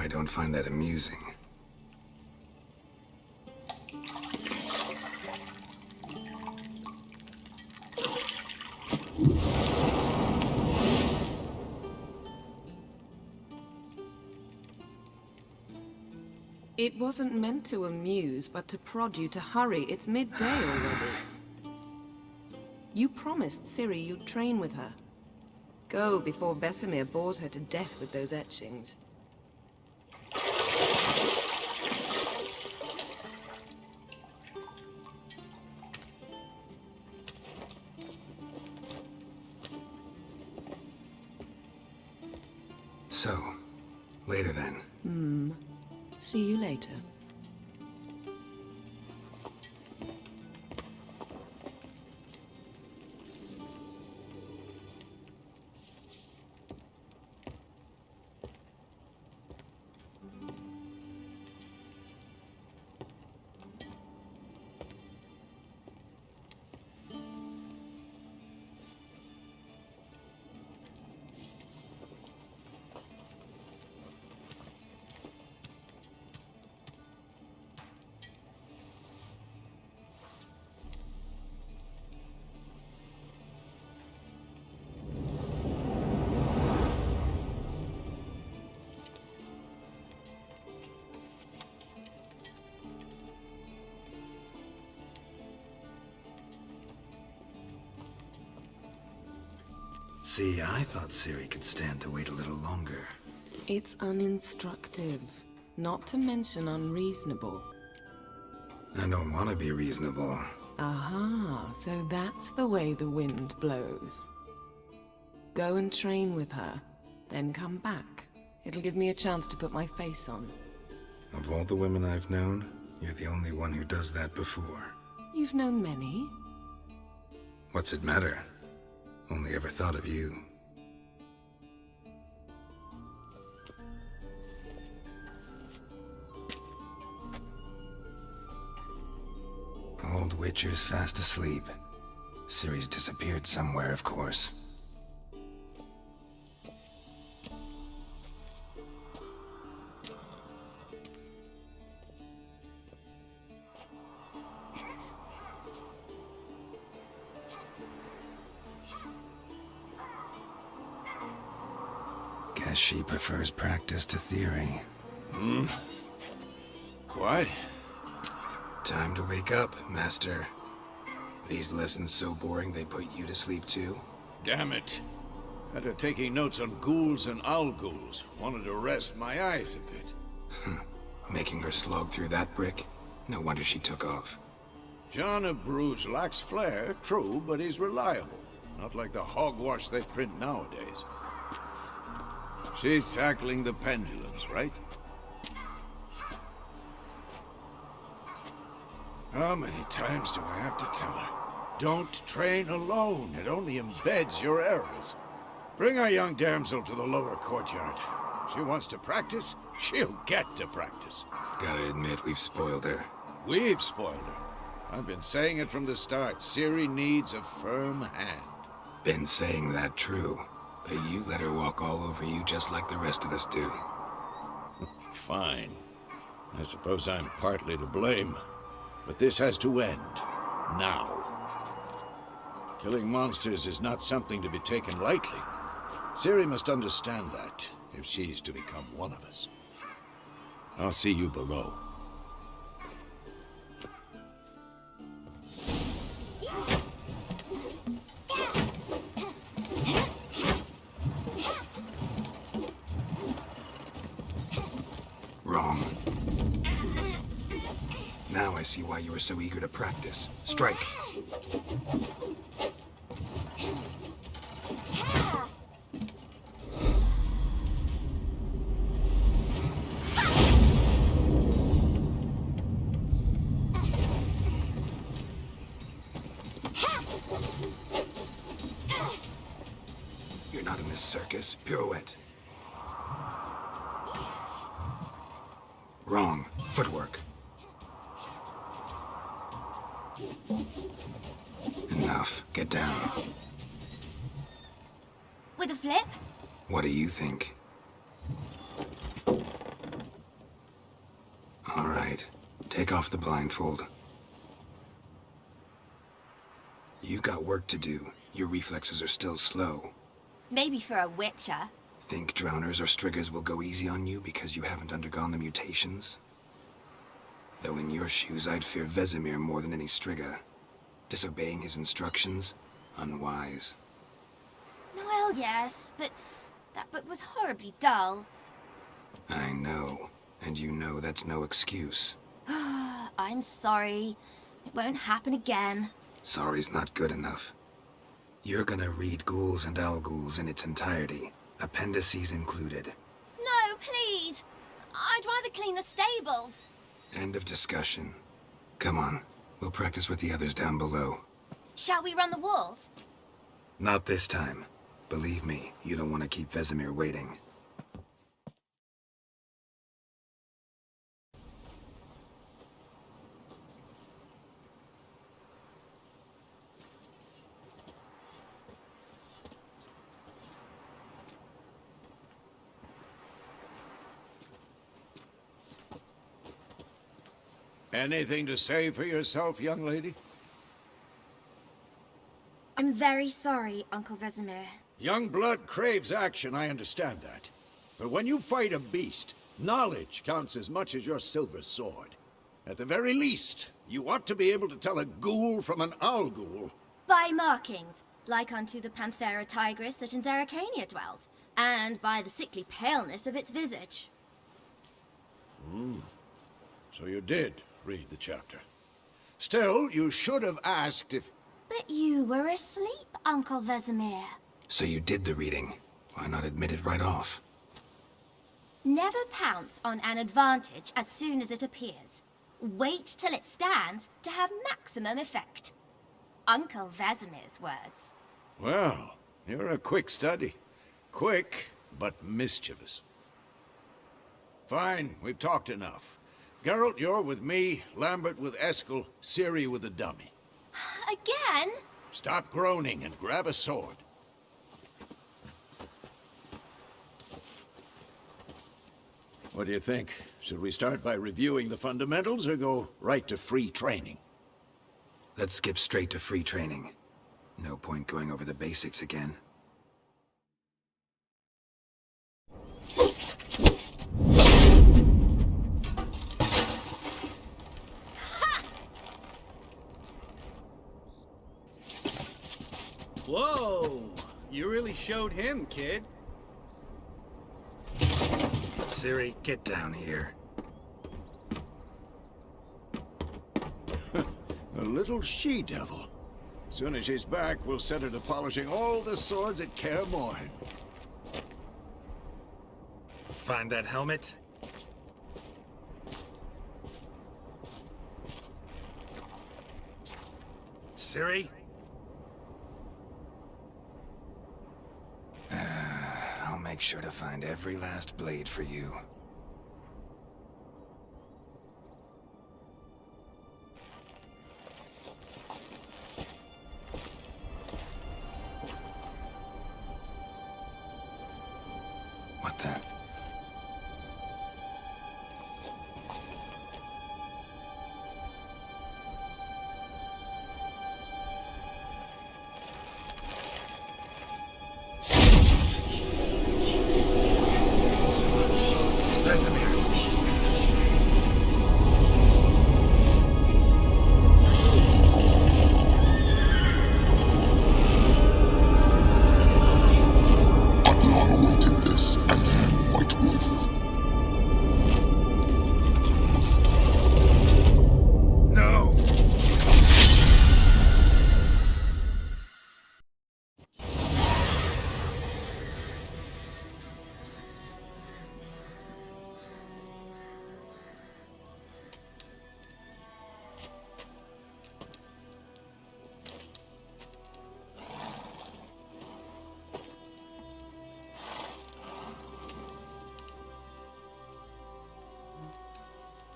I don't find that amusing. It wasn't meant to amuse, but to prod you to hurry. It's midday already. You promised Ciri you'd train with her. Go before Vesemir bores her to death with those etchings. So, later then. See you later. See, I thought Ciri could stand to wait a little longer. It's uninstructive, not to mention unreasonable. I don't want to be reasonable. Aha, so that's the way the wind blows. Go and train with her, then come back. It'll give me a chance to put my face on. Of all the women I've known, you're the only one who does that before. You've known many. What's it matter? Only ever thought of you. Old Witcher's fast asleep. Ciri's disappeared somewhere, of course. Guess she prefers practice to theory. What? Time to wake up, Master. These lessons so boring they put you to sleep too? Damn it. After taking notes on ghouls and owl ghouls, wanted to rest my eyes a bit. Making her slog through that brick? No wonder she took off. John of Bruges lacks flair, true, but he's reliable. Not like the hogwash they print nowadays. She's tackling the pendulums, right? How many times do I have to tell her? Don't train alone. It only embeds your errors. Bring our young damsel to the lower courtyard. She wants to practice, she'll get to practice. Gotta admit, we've spoiled her. We've spoiled her. I've been saying it from the start. Ciri needs a firm hand. Been saying that true. But you let her walk all over you just like the rest of us do. Fine. I suppose I'm partly to blame. But this has to end. Now. Killing monsters is not something to be taken lightly. Ciri must understand that, if she's to become one of us. I'll see you below. Wrong. Now I see why you were so eager to practice. Strike! You're not in this circus. Pirouette. Wrong. Footwork. Enough. Get down. With a flip? What do you think? Take off the blindfold. You've got work to do. Your reflexes are still slow. Maybe for a witcher. Think drowners or striggers will go easy on you because you haven't undergone the mutations? Though in your shoes, I'd fear Vesemir more than any strigger. Disobeying his instructions? Unwise. Well, yes, but that book was horribly dull. I know. And you know that's no excuse. I'm sorry. It won't happen again. Sorry's not good enough. You're gonna read Ghouls and Alghouls in its entirety, appendices included. No, please. I'd rather clean the stables. End of discussion. Come on, we'll practice with the others down below. Shall we run the walls? Not this time. Believe me, you don't want to keep Vesemir waiting. Anything to say for yourself, young lady? I'm very sorry, Uncle Vesemir. Young blood craves action, I understand that. But when you fight a beast, knowledge counts as much as your silver sword. At the very least, you ought to be able to tell a ghoul from an owl ghoul. By markings, like unto the Panthera tigris that in Zerrikania dwells, and by the sickly paleness of its visage. So you did read the chapter. Still, you should have asked if... But you were asleep, Uncle Vesemir. So you did the reading. Why not admit it right off? Never pounce on an advantage as soon as it appears. Wait till it stands to have maximum effect. Uncle Vesemir's words. Well, you're a quick study. Quick, but mischievous. Fine, we've talked enough. Geralt, you're with me, Lambert with Eskel, Ciri with the dummy. Again? Stop groaning and grab a sword. What do you think? Should we start by reviewing the fundamentals or go right to free training? Let's skip straight to free training. No point going over the basics again. Whoa! You really showed him, kid. Ciri, get down here. A little she-devil. Soon as she's back, we'll set her to polishing all the swords at Kaer Morhen. Find that helmet? Ciri? I'll make sure to find every last blade for you. What the? Vesemir. I've long awaited this, and you, White Wolf. No!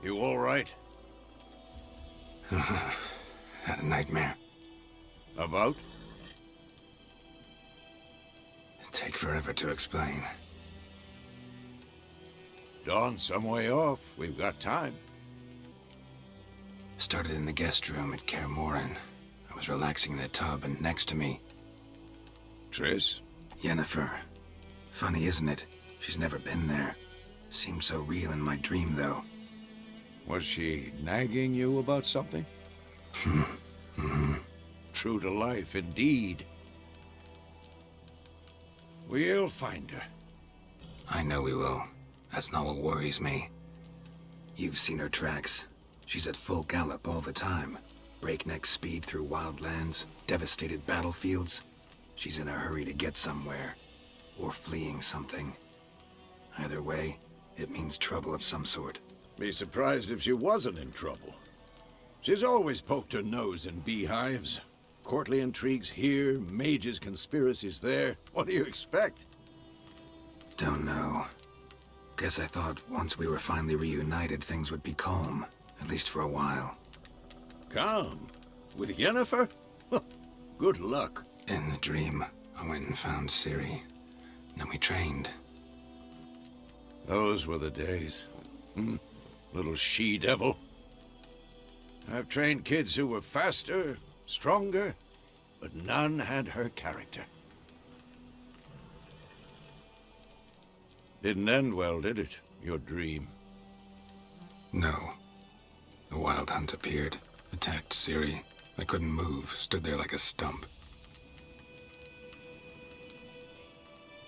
You all right? Had a nightmare. About? Take forever to explain. Dawn's some way off. We've got time. Started in the guest room at Kaer Morhen. I was relaxing in a tub, and next to me, Triss? Yennefer. Funny, isn't it? She's never been there. Seemed so real in my dream, though. Was she nagging you about something? True to life, indeed. We'll find her. I know we will. That's not what worries me. You've seen her tracks. She's at full gallop all the time. Breakneck speed through wild lands, devastated battlefields. She's in a hurry to get somewhere. Or fleeing something. Either way, it means trouble of some sort. Be surprised if she wasn't in trouble. She's always poked her nose in beehives. Courtly intrigues here, mages' conspiracies there. What do you expect? Don't know. Guess I thought once we were finally reunited, things would be calm. At least for a while. Calm? With Yennefer? Good luck. In the dream, I went and found Ciri. Then we trained. Those were the days. Little she-devil. I've trained kids who were faster, stronger, but none had her character. Didn't end well, did it? Your dream? No. The Wild Hunt appeared, attacked Ciri. I couldn't move, stood there like a stump.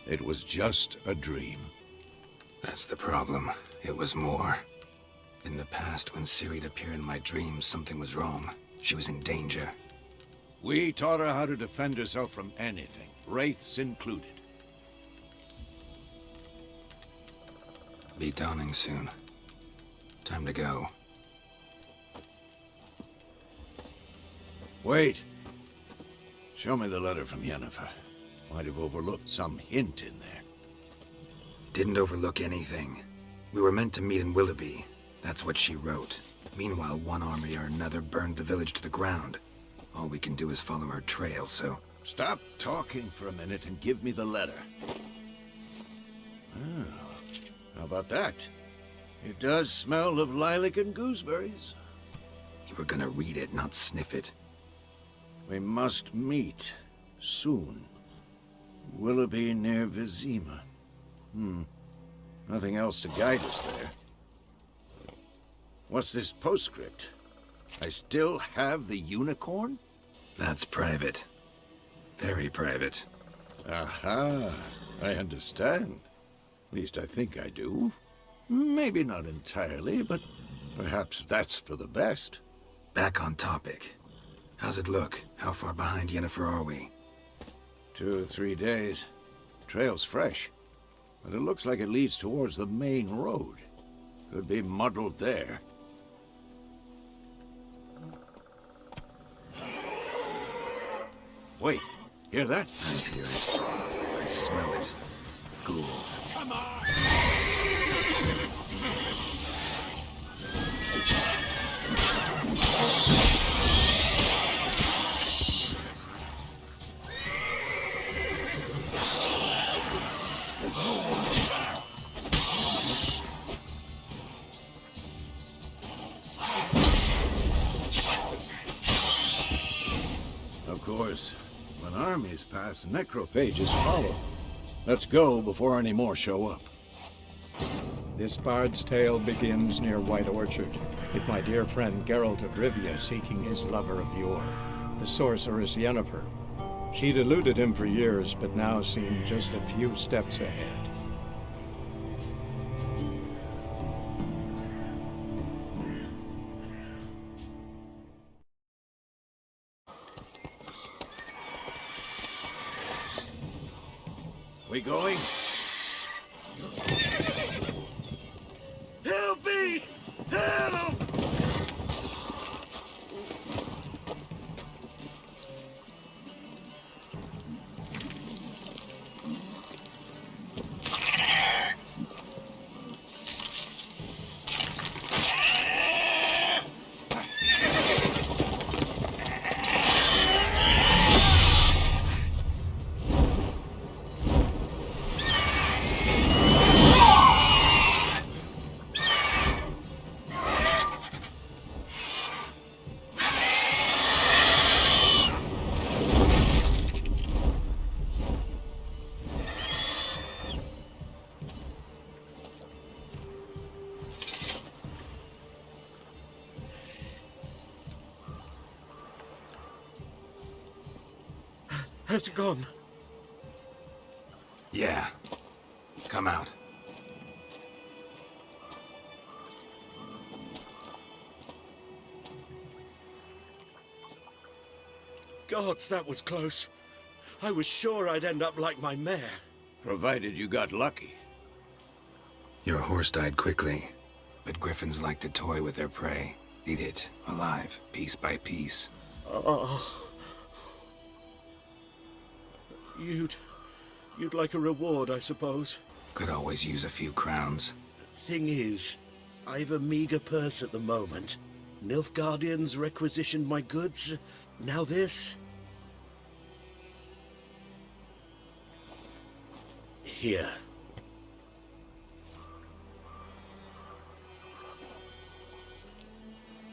It was just a dream. That's the problem. It was more. In the past, when Ciri'd appear in my dreams, something was wrong. She was in danger. We taught her how to defend herself from anything, wraiths included. Be dawning soon. Time to go. Wait. Show me the letter from Yennefer. Might have overlooked some hint in there. Didn't overlook anything. We were meant to meet in Willoughby. That's what she wrote. Meanwhile, one army or another burned the village to the ground. All we can do is follow her trail, so... Stop talking for a minute and give me the letter. Oh, how about that? It does smell of lilac and gooseberries. You were gonna read it, not sniff it. We must meet soon. Willoughby near Vizima. Nothing else to guide us there. What's this postscript? I still have the unicorn? That's private. Very private. Aha, I understand. At least I think I do. Maybe not entirely, but perhaps that's for the best. Back on topic. How's it look? How far behind Yennefer are we? 2 or 3 days. Trail's fresh, but it looks like it leads towards the main road. Could be muddled there. Wait, hear that? I hear it. I smell it. Ghouls. Come on! Of course, when armies pass, necrophages follow. Let's go before any more show up. This bard's tale begins near White Orchard, with my dear friend Geralt of Rivia seeking his lover of yore, the sorceress Yennefer. She'd eluded him for years, but now seemed just a few steps ahead. We going? Help me! Help! Has it gone? Yeah. Come out. Gods, that was close. I was sure I'd end up like my mare. Provided you got lucky. Your horse died quickly, but griffins like to toy with their prey. Eat it, alive, piece by piece. Oh. You'd like a reward, I suppose. Could always use a few crowns. Thing is, I've a meager purse at the moment. Nilfgaardians requisitioned my goods. Now this. Here.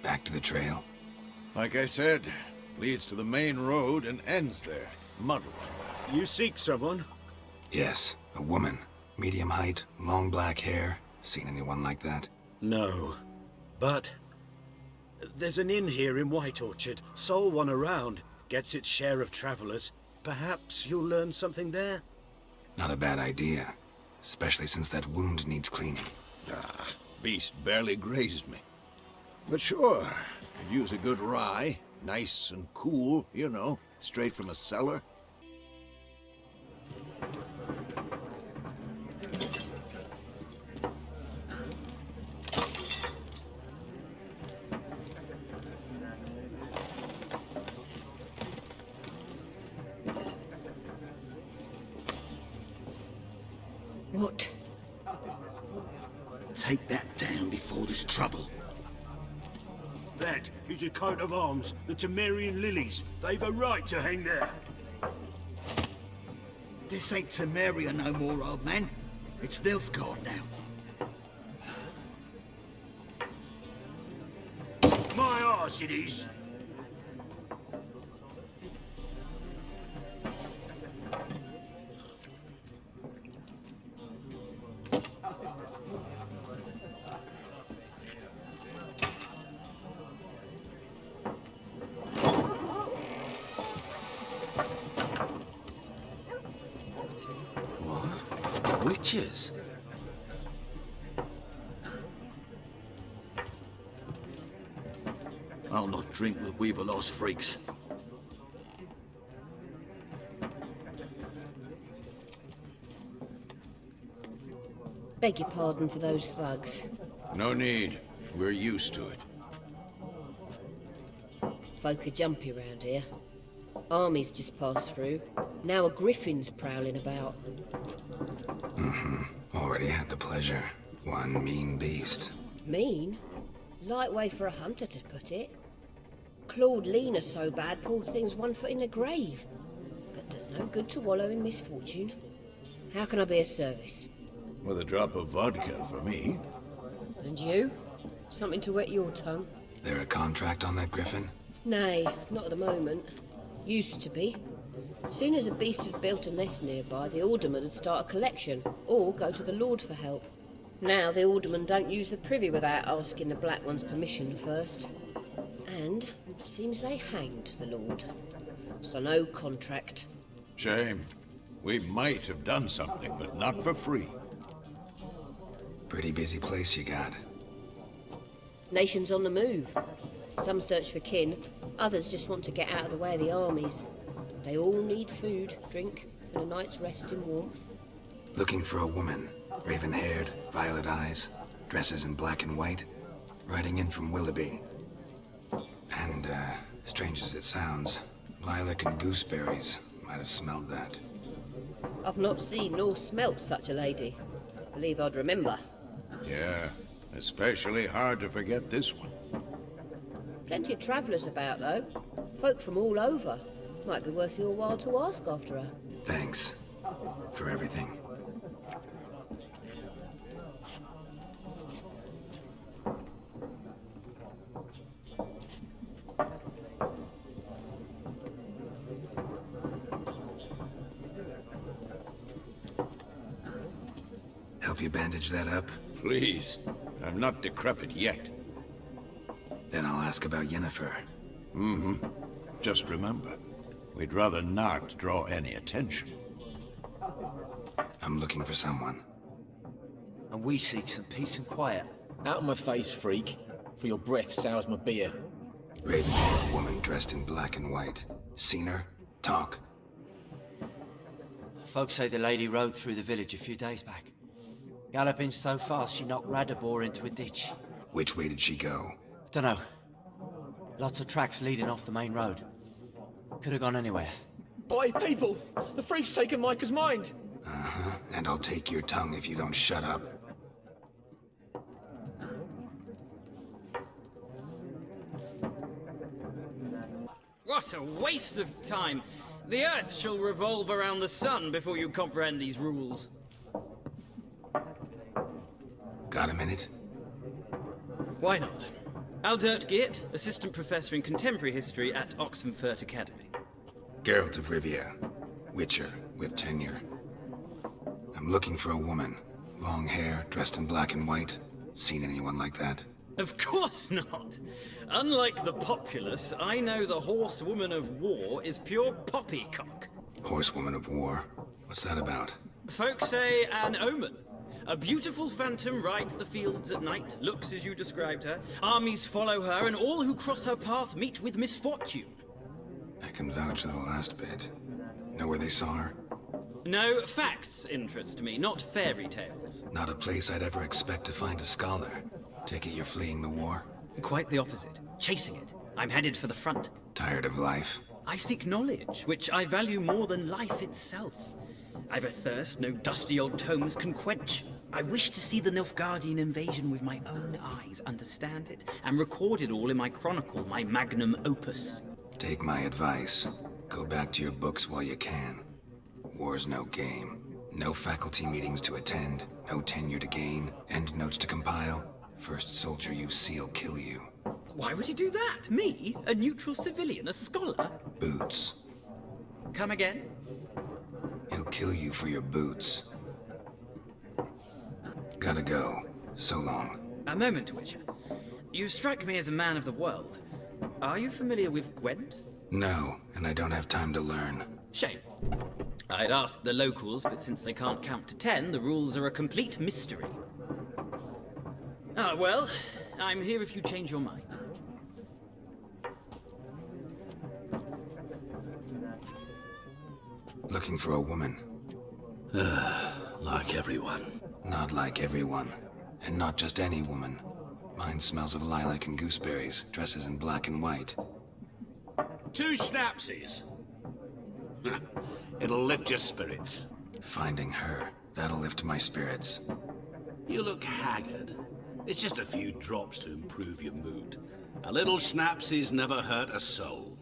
Back to the trail. Like I said, leads to the main road and ends there. Muddled. You seek someone? Yes, a woman. Medium height, long black hair. Seen anyone like that? No. But there's an inn here in White Orchard. Sole one around. Gets its share of travelers. Perhaps you'll learn something there? Not a bad idea. Especially since that wound needs cleaning. Ah, beast barely grazed me. But sure, could use a good rye. Nice and cool, you know, straight from a cellar. What? Take that down before there's trouble. That is a coat of arms, the Temerian lilies. They've a right to hang there. This ain't Temeria no more, old man. It's Nilfgaard now. My arse it is. Witches? I'll not drink with Weaver-lost freaks. Beg your pardon for those thugs. No need. We're used to it. Folk are jumpy round here. Armies just passed through. Now a griffin's prowling about. Already had the pleasure. One mean beast. Mean? Light way for a hunter to put it. Clawed Lena so bad, poor thing's 1 foot in the grave. But does no good to wallow in misfortune. How can I be of service? With a drop of vodka for me. And you? Something to wet your tongue? There a contract on that griffin? Nay, not at the moment. Used to be. Soon as a beast had built a nest nearby, the alderman would start a collection, or go to the Lord for help. Now the alderman don't use the privy without asking the Black One's permission first. And seems they hanged the Lord. So no contract. Shame. We might have done something, but not for free. Pretty busy place you got. Nations on the move. Some search for kin, others just want to get out of the way of the armies. They all need food, drink, and a night's rest in warmth. Looking for a woman. Raven-haired, violet eyes, dresses in black and white. Riding in from Willoughby. And, strange as it sounds, Lilac and Gooseberries might have smelled that. I've not seen nor smelt such a lady. Believe I'd remember. Yeah, especially hard to forget this one. Plenty of travellers about, though. Folk from all over. Might be worth your while to ask after her. Thanks. For everything. Help you bandage that up? Please. I'm not decrepit yet. Then I'll ask about Yennefer. Just remember, We'd rather not draw any attention. I'm looking for someone. And we seek some peace and quiet. Out of my face, freak. For your breath sours my beer. Raven-haired woman dressed in black and white. Seen her? Talk. Folks say the lady rode through the village a few days back. Galloping so fast she knocked Radabor into a ditch. Which way did she go? Dunno. Lots of tracks leading off the main road. Could have gone anywhere. Boy, people! The freak's taken Micah's mind! Uh-huh, and I'll take your tongue if you don't shut up. What a waste of time! The Earth shall revolve around the sun before you comprehend these rules. Got a minute? Why not? Aldert Geert, Assistant Professor in Contemporary History at Oxenfurt Academy. Geralt of Rivia. Witcher, with tenure. I'm looking for a woman. Long hair, dressed in black and white. Seen anyone like that? Of course not! Unlike the populace, I know the horsewoman of war is pure poppycock. Horsewoman of war? What's that about? Folk say an omen. A beautiful phantom rides the fields at night, looks as you described her. Armies follow her, and all who cross her path meet with misfortune. I can vouch for the last bit. Know where they saw her? No, facts interest me, not fairy tales. Not a place I'd ever expect to find a scholar. Take it you're fleeing the war? Quite the opposite. Chasing it. I'm headed for the front. Tired of life? I seek knowledge, which I value more than life itself. I've a thirst no dusty old tomes can quench. I wish to see the Nilfgaardian invasion with my own eyes, understand it, and record it all in my chronicle, my magnum opus. Take my advice. Go back to your books while you can. War's no game. No faculty meetings to attend, no tenure to gain, endnotes to compile. First soldier you see'll kill you. Why would he do that? Me? A neutral civilian? A scholar? Boots. Come again? He'll kill you for your boots. Gotta go. So long. A moment, Witcher. You strike me as a man of the world. Are you familiar with Gwent? No, and I don't have time to learn. Shame. I'd ask the locals, but since they can't count to 10, the rules are a complete mystery. Ah, well, I'm here if you change your mind. Looking for a woman. Like everyone. Not like everyone. And not just any woman. Mine smells of lilac and gooseberries, dresses in black and white. 2 schnapsies. It'll lift your spirits. Finding her, that'll lift my spirits. You look haggard. It's just a few drops to improve your mood. A little schnapsies never hurt a soul.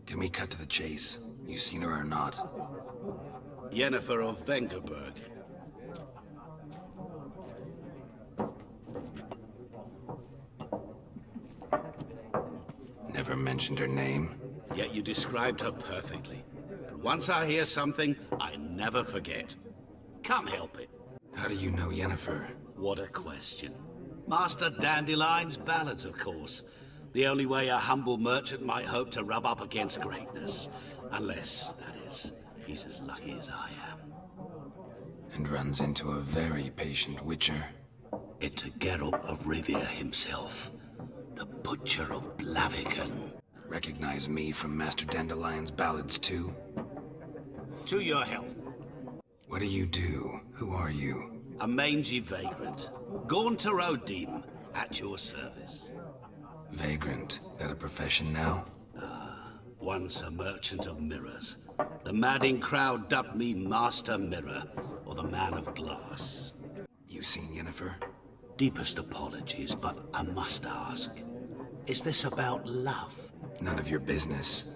Can we cut to the chase? You seen her or not? Yennefer of Vengerberg. Never mentioned her name. Yet you described her perfectly. And once I hear something, I never forget. Can't help it. How do you know Yennefer? What a question. Master Dandelion's ballads, of course. The only way a humble merchant might hope to rub up against greatness. Unless, that is, he's as lucky as I am. And runs into a very patient witcher. It's Geralt of Rivia himself. The Butcher of Blathe. Recognize me from Master Dandelion's ballads too? To your health. What do you do? Who are you? A mangy vagrant. Gaunter O'Deem, at your service. Vagrant? That a profession now? Once a merchant of mirrors. The madding crowd dubbed me Master Mirror, or the Man of Glass. You seen Yennefer? Deepest apologies, but I must ask. Is this about love? None of your business.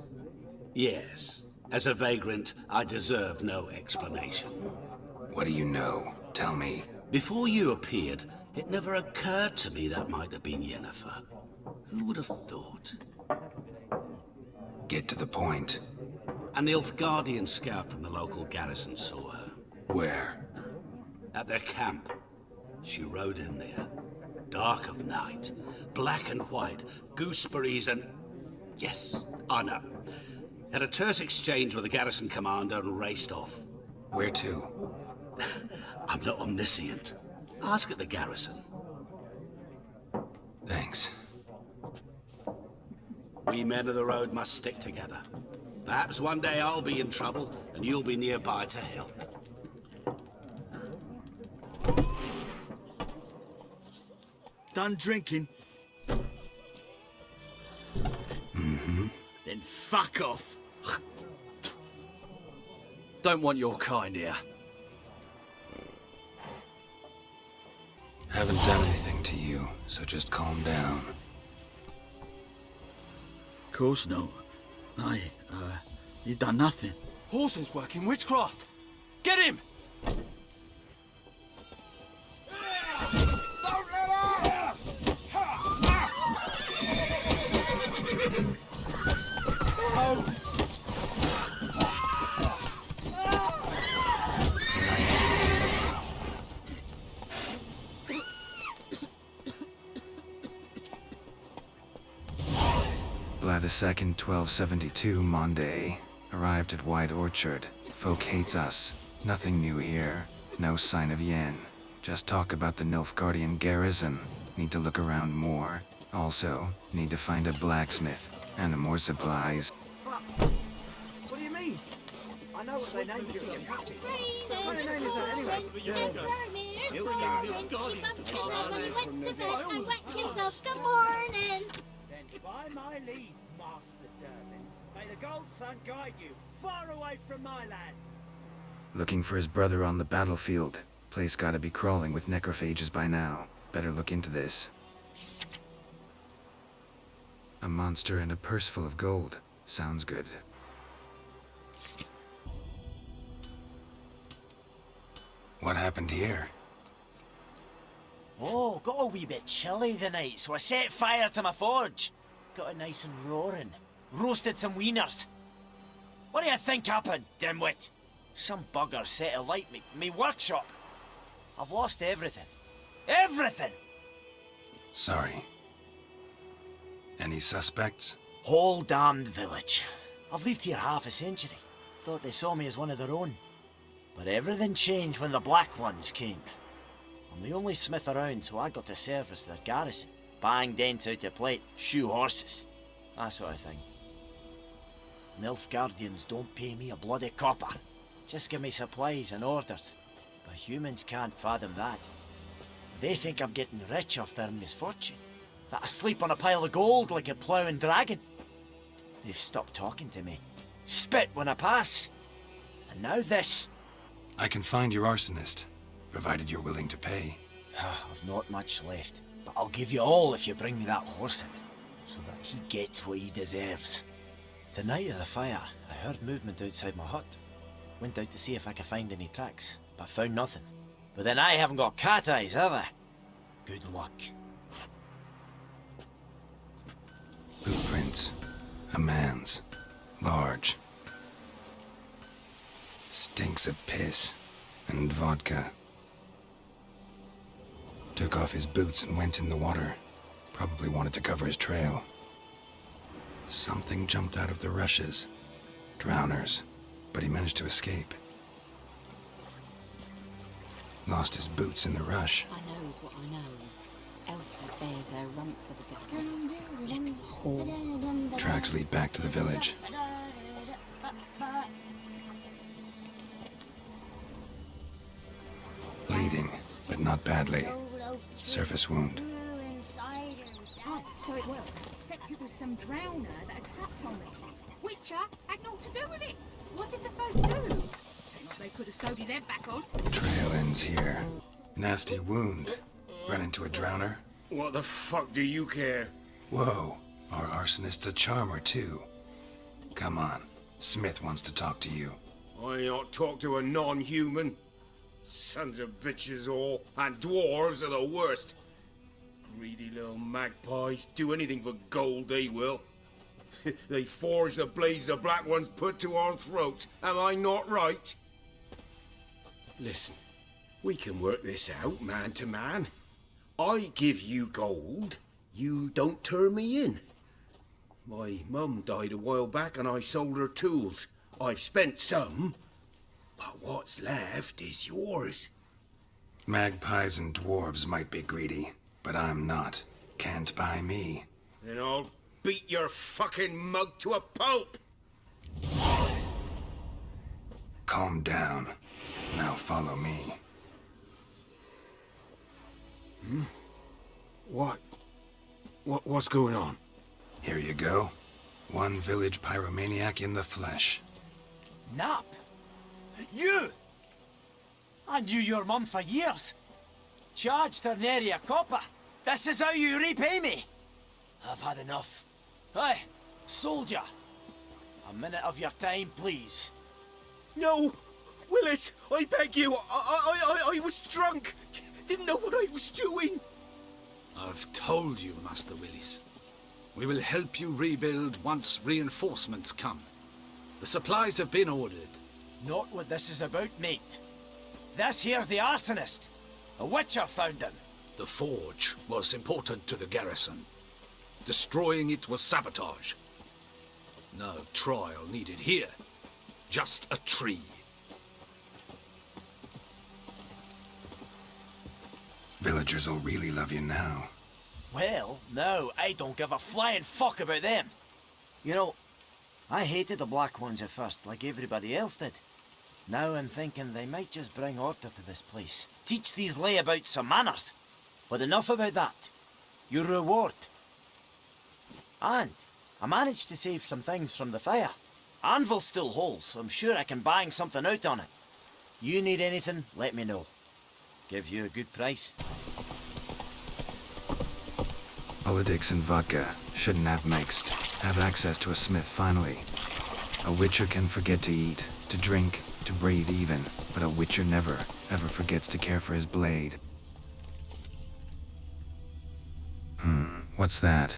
Yes. As a vagrant, I deserve no explanation. What do you know? Tell me. Before you appeared, it never occurred to me that might have been Yennefer. Who would have thought? Get to the point. A Nilfgaardian scout from the local garrison saw her. Where? At their camp. She rode in there. Dark of night. Black and white. Gooseberries and... Yes, I know. Had a terse exchange with the garrison commander and raced off. Where to? I'm not omniscient. Ask at the garrison. Thanks. We men of the road must stick together. Perhaps one day I'll be in trouble and you'll be nearby to help. Done drinking? Mm-hmm. Then fuck off. Don't want your kind here. Haven't done anything to you, so just calm down. Course no. You done nothing. Horson's working witchcraft. Get him! Don't let her! Oh! Blathe II, 1272, Monday. Arrived at White Orchard. Folk hates us. Nothing new here. No sign of Yen. Just talk about the Nilfgaardian garrison. Need to look around more. Also, need to find a blacksmith. And more supplies. What do you mean? I know what their names are. What kind of name is that anyway? Good morning. Then by my leave, Master Dervin, may the gold sun guide you far away from my land. Looking for his brother on the battlefield. Place gotta be crawling with necrophages by now. Better look into this. A monster and a purse full of gold. Sounds good. What happened here? Oh, got a wee bit chilly the night, so I set fire to my forge. Got it nice and roaring. Roasted some wieners. What do you think happened, dimwit? Some bugger set alight me workshop. I've lost everything. Everything! Sorry. Any suspects? Whole damned village. I've lived here half a century. Thought they saw me as one of their own. But everything changed when the Black Ones came. I'm the only smith around, so I got to service their garrison. Bang dents out of plate, shoe horses. That sort of thing. Nilfgaardians don't pay me a bloody copper. Just give me supplies and orders. But humans can't fathom that. They think I'm getting rich off their misfortune. That I sleep on a pile of gold like a ploughing dragon. They've stopped talking to me. Spit when I pass. And now this. I can find your arsonist, provided you're willing to pay. I've not much left, but I'll give you all if you bring me that horse in, so that he gets what he deserves. The night of the fire, I heard movement outside my hut. Went out to see if I could find any tracks, but found nothing. But then I haven't got cat eyes, have I? Good luck. Footprints. A man's. Large. Stinks of piss. And vodka. Took off his boots and went in the water. Probably wanted to cover his trail. Something jumped out of the rushes. Drowners. But he managed to escape. Lost his boots in the rush. I knows what I knows. Elsa bears her rump for the business. Little whore. Tracks lead back to the village. Bleeding, but not badly. Surface wound. Right, so it will. Except it was some drowner that had sapped on it. Witcher had naught to do with it. What did the folk do? Seemed like they could have sewed his head back on. Trail ends here. Nasty wound. Run into a drowner. What the fuck do you care? Whoa, our arsonist's a charmer too. Come on, Smith wants to talk to you. I ain't not talk to a non-human. Sons of bitches all, and dwarves are the worst. Greedy little magpies, do anything for gold they will. They forge the blades the Black Ones put to our throats, am I not right? Listen, we can work this out man to man. I give you gold, you don't turn me in. My mum died a while back and I sold her tools. I've spent some, but what's left is yours. Magpies and dwarves might be greedy, but I'm not. Can't buy me. Then I'll beat your fucking mug to a pulp! Calm down. Now follow me. What's going on? Here you go. One village pyromaniac in the flesh. Nap? You? I knew your mum for years. Charged her nary a copper. This is how you repay me. I've had enough. Hey, soldier. A minute of your time, please. No! Willis, I beg you, I was drunk. Didn't know what I was doing. I've told you, Master Willis. We will help you rebuild once reinforcements come. The supplies have been ordered. Not what this is about, mate. This here's the arsonist. A witcher found him. The forge was important to the garrison. Destroying it was sabotage. No trial needed here. Just a tree. Villagers will really love you now. Well, no, I don't give a flying fuck about them. You know, I hated the Black Ones at first, like everybody else did. Now I'm thinking they might just bring order to this place. Teach these layabouts some manners. But enough about that. Your reward. And I managed to save some things from the fire. Anvil's still whole, so I'm sure I can bang something out on it. You need anything, let me know. Give you a good price. Politics and vodka shouldn't have mixed. Have access to a smith finally. A witcher can forget to eat, to drink, to breathe even, but a witcher never, ever forgets to care for his blade. What's that?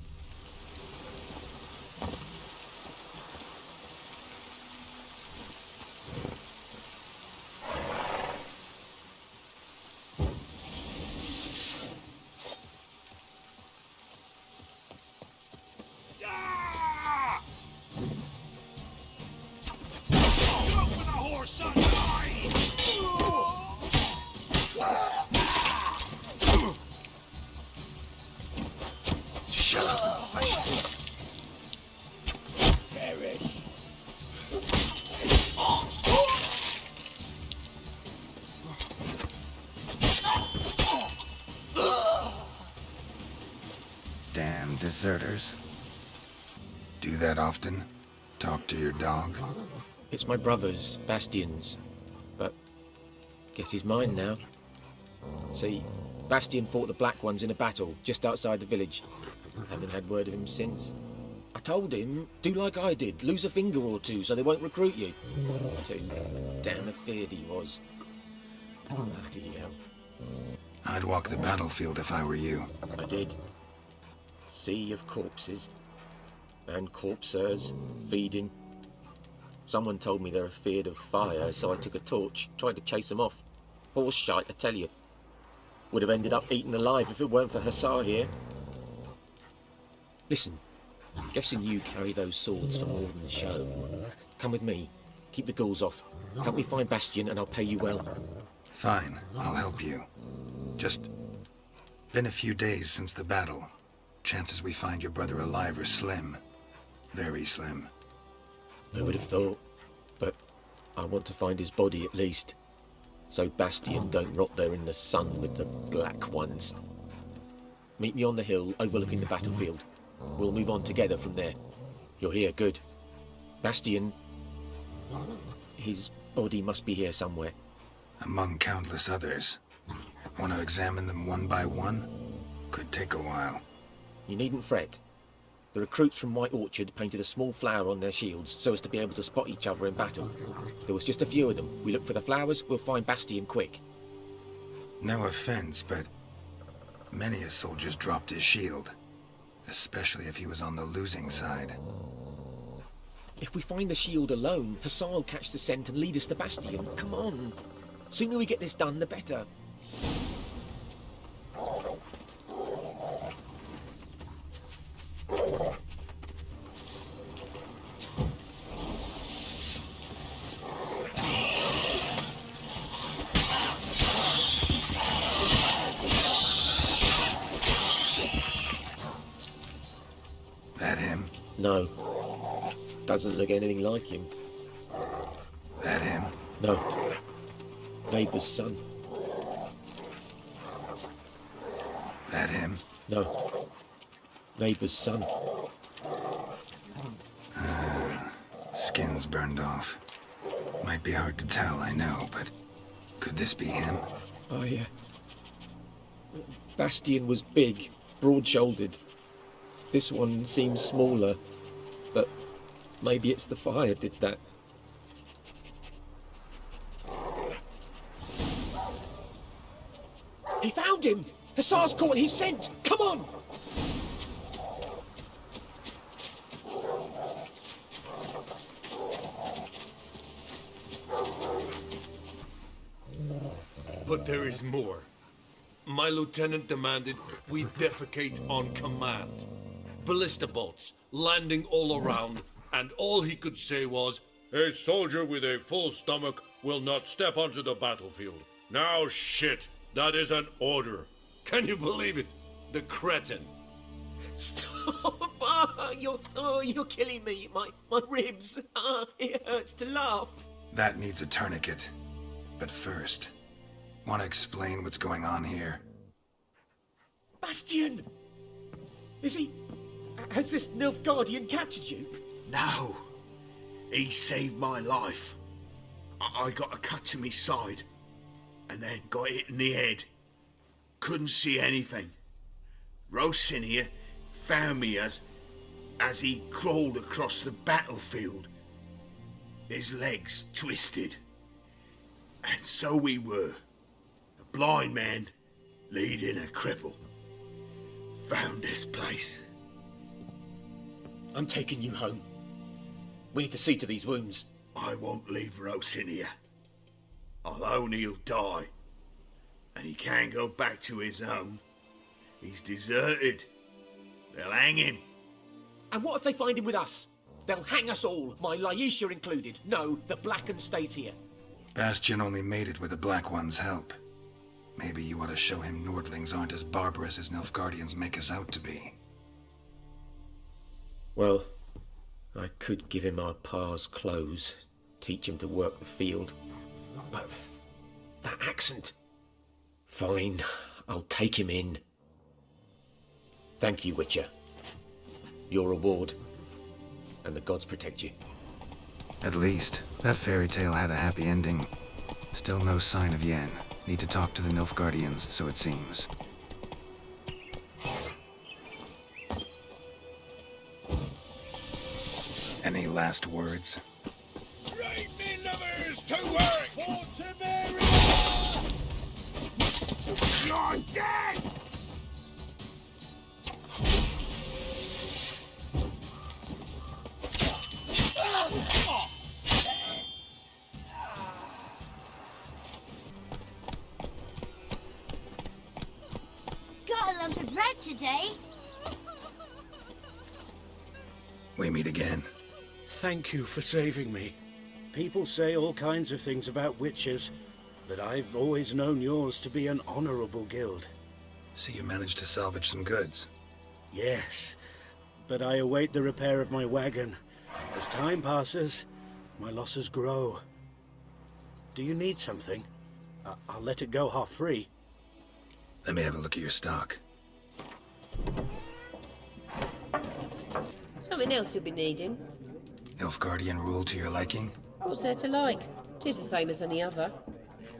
Damn deserters. Do that often? Talk to your dog? It's my brother's, Bastian's. But guess he's mine now. See, Bastian fought the Black Ones in a battle just outside the village. Haven't had word of him since. I told him, do like I did, lose a finger or two so they won't recruit you. Too damn afeard he was. Bloody hell. I'd walk the battlefield if I were you. I did. Sea of corpses. And corpsers, feeding. Someone told me they're afeard of fire, so I took a torch, tried to chase them off. Horse shite, I tell you. Would have ended up eaten alive if it weren't for Hussar here. Listen, guessing you carry those swords for more than show. Come with me. Keep the ghouls off. Help me find Bastian and I'll pay you well. Fine, I'll help you. Just been a few days since the battle. Chances we find your brother alive are slim. Very slim. I would have thought, but I want to find his body at least. So Bastian don't rot there in the sun with the Black Ones. Meet me on the hill overlooking the battlefield. We'll move on together from there. You're here, good. Bastian... his body must be here somewhere. Among countless others. Want to examine them one by one? Could take a while. You needn't fret. The recruits from White Orchard painted a small flower on their shields so as to be able to spot each other in battle. There was just a few of them. We look for the flowers, we'll find Bastian quick. No offense, but many a soldier's dropped his shield. Especially if he was on the losing side. If we find the shield alone, Hassan will catch the scent and lead us to Bastian. Come on. Sooner we get this done, the better. That him? No. Doesn't look anything like him. That him? No. Neighbour's son. That him? No. Neighbour's son. Skin's burned off. Might be hard to tell, I know, but could this be him? Oh, yeah. Bastian was big, broad-shouldered. This one seems smaller, but maybe it's the fire did that. He found him! Hussar's caught, he's sent! Come on! But there is more. My lieutenant demanded we defecate on command. Ballista bolts landing all around, and all he could say was, "A soldier with a full stomach will not step onto the battlefield." Now shit, that is an order. Can you believe it? The cretin. Stop! You're killing me. My ribs. It hurts to laugh. That needs a tourniquet. But first, want to explain what's going on here? Bastian! Is he... Has this Nilfgaardian captured you? No. He saved my life. I got a cut to me side, and then got hit in the head. Couldn't see anything. Rosin here found me as he crawled across the battlefield. His legs twisted. And so we were. A blind man leading a cripple. Found this place. I'm taking you home. We need to see to these wounds. I won't leave Rosin here. Alone he'll die. And he can't go back to his own. He's deserted. They'll hang him. And what if they find him with us? They'll hang us all, my Laisha included. No, the Blacken stays here. Bastian only made it with the Black One's help. Maybe you ought to show him Nordlings aren't as barbarous as Nilfgaardians make us out to be. Well, I could give him our pa's clothes, teach him to work the field. But that accent... Fine, I'll take him in. Thank you, Witcher. Your reward. And the gods protect you. At least, that fairy tale had a happy ending. Still no sign of Yen. Need to talk to the Nilfgaardians, so it seems. Any last words? Right, me lovers, to work! For Temeria! You're dead! Got a lump of bread today. We meet again. Thank you for saving me. People say all kinds of things about witches, but I've always known yours to be an honorable guild. So you managed to salvage some goods? Yes, but I await the repair of my wagon. As time passes, my losses grow. Do you need something? I'll let it go half-free. Let me have a look at your stock. Something else you'll be needing. Nilfgaardian rule to your liking? What's there to like? 'Tis the same as any other.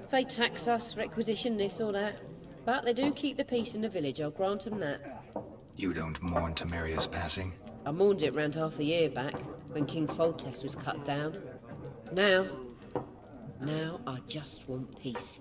They tax us, requisition this or that. But they do keep the peace in the village, I'll grant them that. You don't mourn Temeria's passing? I mourned it round half a year back, when King Foltest was cut down. Now I just want peace.